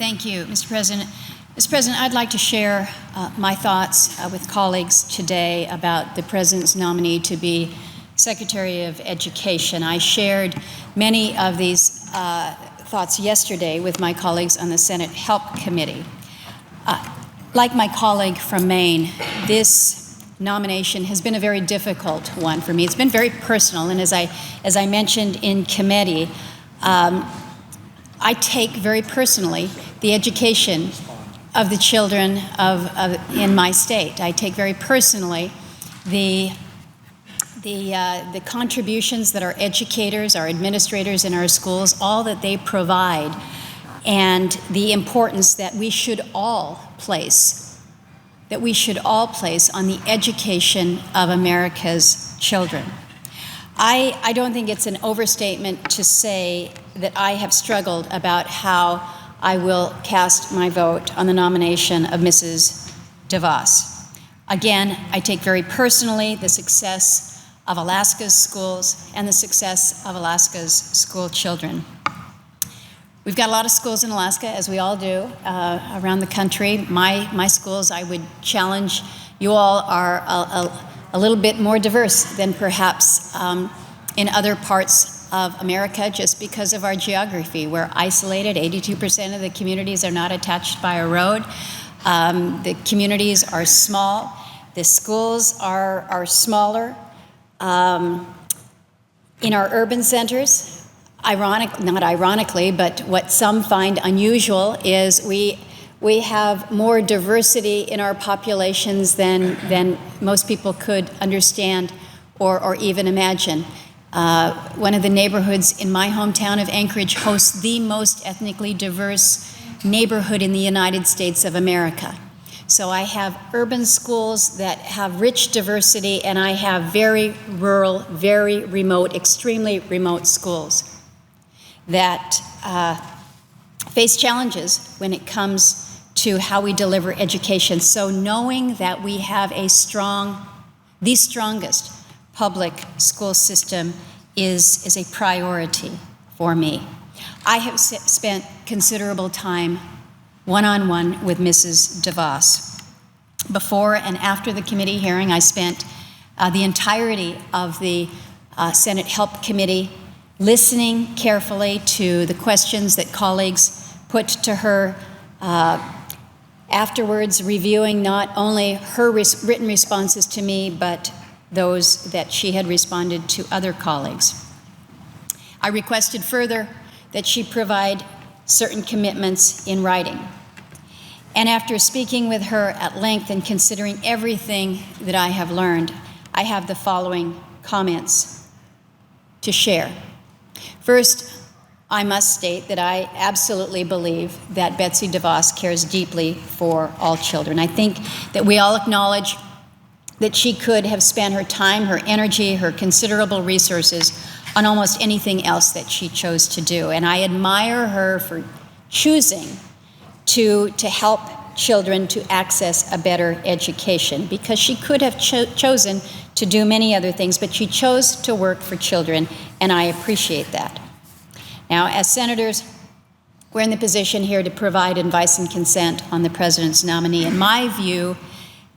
Thank you, Mr. President. Mr. President, I'd like to share my thoughts with colleagues today about the President's nominee to be Secretary of Education. I shared many of these thoughts yesterday with my colleagues on the Senate Help Committee. Like my colleague from Maine, this nomination has been a very difficult one for me. It's been very personal, and as I mentioned in committee, I take very personally the education of the children in my state. I take very personally the contributions that our educators, our administrators in our schools, all that they provide, and the importance that we should all place on the education of America's children. I don't think it's an overstatement to say that I have struggled about how I will cast my vote on the nomination of Mrs. DeVos. Again, I take very personally the success of Alaska's schools and the success of Alaska's school children. We've got a lot of schools in Alaska, as we all do, around the country. My schools, I would challenge you all, are a little bit more diverse than perhaps in other parts of America, just because of our geography. We're isolated. 82% of the communities are not attached by a road. The communities are small. The schools are smaller. In our urban centers, not ironically, but what some find unusual is we have more diversity in our populations than most people could understand or even imagine. One of the neighborhoods in my hometown of Anchorage hosts the most ethnically diverse neighborhood in the United States of America. So I have urban schools that have rich diversity, and I have very rural, very remote, extremely remote schools that face challenges when it comes to how we deliver education. So knowing that we have the strongest public school system is a priority for me. I have spent considerable time one-on-one with Mrs. DeVos. Before and after the committee hearing, I spent the entirety of the Senate Help Committee listening carefully to the questions that colleagues put to her, afterwards reviewing not only her written responses to me, but those that she had responded to other colleagues. I requested further that she provide certain commitments in writing. And after speaking with her at length and considering everything that I have learned, I have the following comments to share. First, I must state that I absolutely believe that Betsy DeVos cares deeply for all children. I think that we all acknowledge that she could have spent her time, her energy, her considerable resources on almost anything else that she chose to do. And I admire her for choosing to help children to access a better education, because she could have chosen to do many other things, but she chose to work for children, and I appreciate that. Now, as senators, we're in the position here to provide advice and consent on the President's nominee, and my view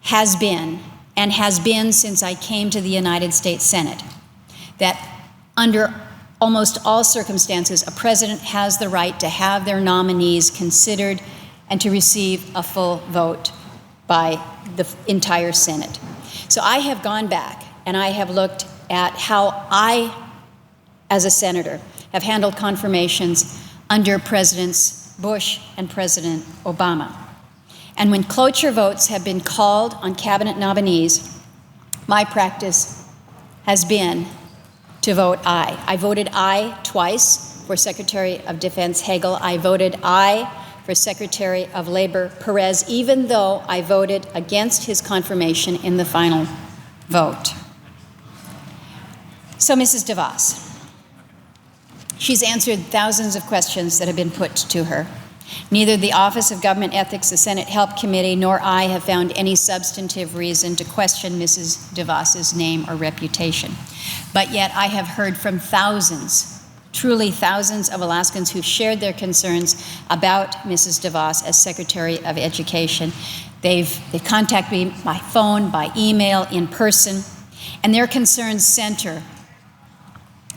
has been, and has been since I came to the United States Senate, that under almost all circumstances, a president has the right to have their nominees considered and to receive a full vote by the entire Senate. So I have gone back and I have looked at how I, as a senator, have handled confirmations under Presidents Bush and President Obama. And when cloture votes have been called on cabinet nominees, my practice has been to vote aye. I voted aye twice for Secretary of Defense Hagel. I voted aye for Secretary of Labor Perez, even though I voted against his confirmation in the final vote. So, Mrs. DeVos, she's answered thousands of questions that have been put to her. Neither the Office of Government Ethics, the Senate Help Committee, nor I have found any substantive reason to question Mrs. DeVos's name or reputation. But yet I have heard from thousands truly thousands of Alaskans who've shared their concerns about Mrs. DeVos as Secretary of Education. They've contacted me by phone, by email, in person, and their concerns center,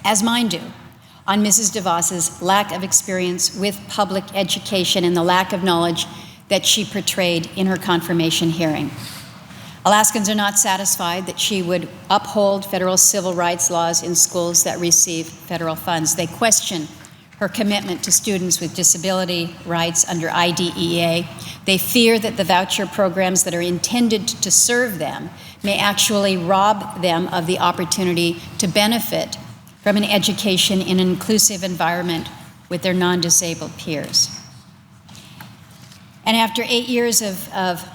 as mine do, on Mrs. DeVos's lack of experience with public education and the lack of knowledge that she portrayed in her confirmation hearing. Alaskans are not satisfied that she would uphold federal civil rights laws in schools that receive federal funds. They question her commitment to students with disability rights under IDEA. They fear that the voucher programs that are intended to serve them may actually rob them of the opportunity to benefit from an education in an inclusive environment with their non-disabled peers. And after 8 years of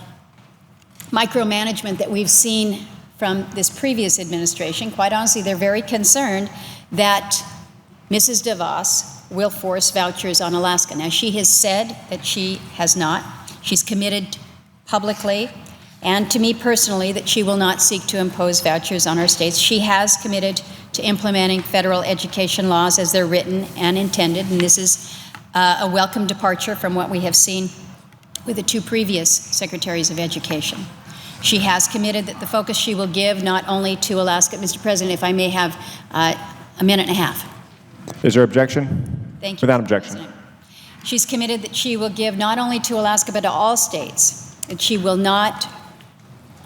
micromanagement that we've seen from this previous administration, quite honestly, they're very concerned that Mrs. DeVos will force vouchers on Alaska. Now, she has said that she has not. She's committed publicly and to me personally that she will not seek to impose vouchers on our states. She has committed to implementing federal education laws as they're written and intended, and this is a welcome departure from what we have seen with the two previous secretaries of education. She has committed that the focus she will give not only to Alaska, Mr. President, if I may have a minute and a half. Is there objection? Thank you. Without objection. President. She's committed that she will give not only to Alaska but to all states, that she will not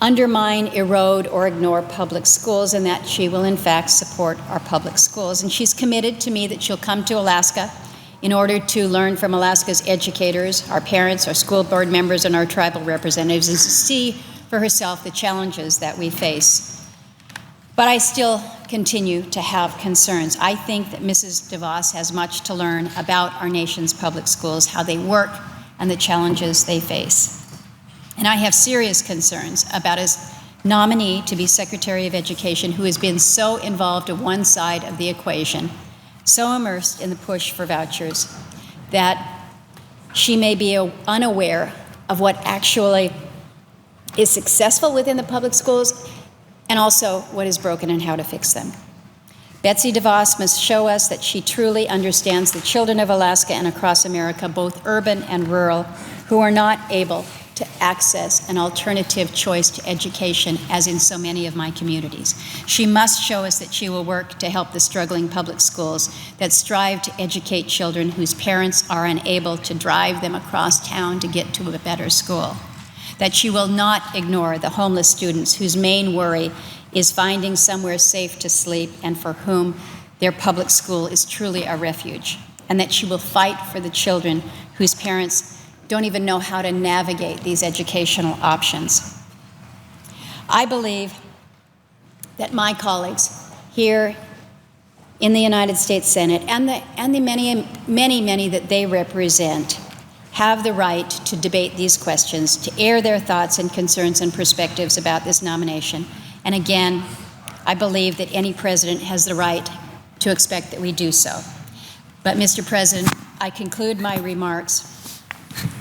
undermine, erode, or ignore public schools, and that she will in fact support our public schools. And she's committed to me that she'll come to Alaska in order to learn from Alaska's educators, our parents, our school board members, and our tribal representatives, and to see for herself the challenges that we face. But I still continue to have concerns. I think that Mrs. DeVos has much to learn about our nation's public schools, how they work, and the challenges they face. And I have serious concerns about his nominee to be Secretary of Education, who has been so involved in one side of the equation, so immersed in the push for vouchers, that she may be unaware of what actually is successful within the public schools and also what is broken and how to fix them. Betsy DeVos must show us that she truly understands the children of Alaska and across America, both urban and rural, who are not able to access an alternative choice to education, as in so many of my communities. She must show us that she will work to help the struggling public schools that strive to educate children whose parents are unable to drive them across town to get to a better school. That she will not ignore the homeless students whose main worry is finding somewhere safe to sleep and for whom their public school is truly a refuge. And that she will fight for the children whose parents don't even know how to navigate these educational options. I believe that my colleagues here in the United States Senate and the many that they represent have the right to debate these questions, to air their thoughts and concerns and perspectives about this nomination. And again, I believe that any president has the right to expect that we do so. But Mr. President, I conclude my remarks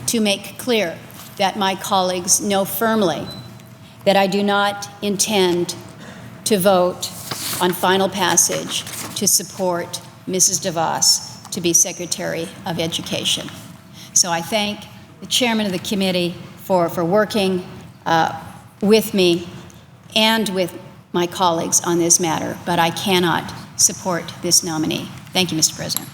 to make clear that my colleagues know firmly that I do not intend to vote on final passage to support Mrs. DeVos to be Secretary of Education. So I thank the chairman of the committee for working with me and with my colleagues on this matter, but I cannot support this nominee. Thank you, Mr. President.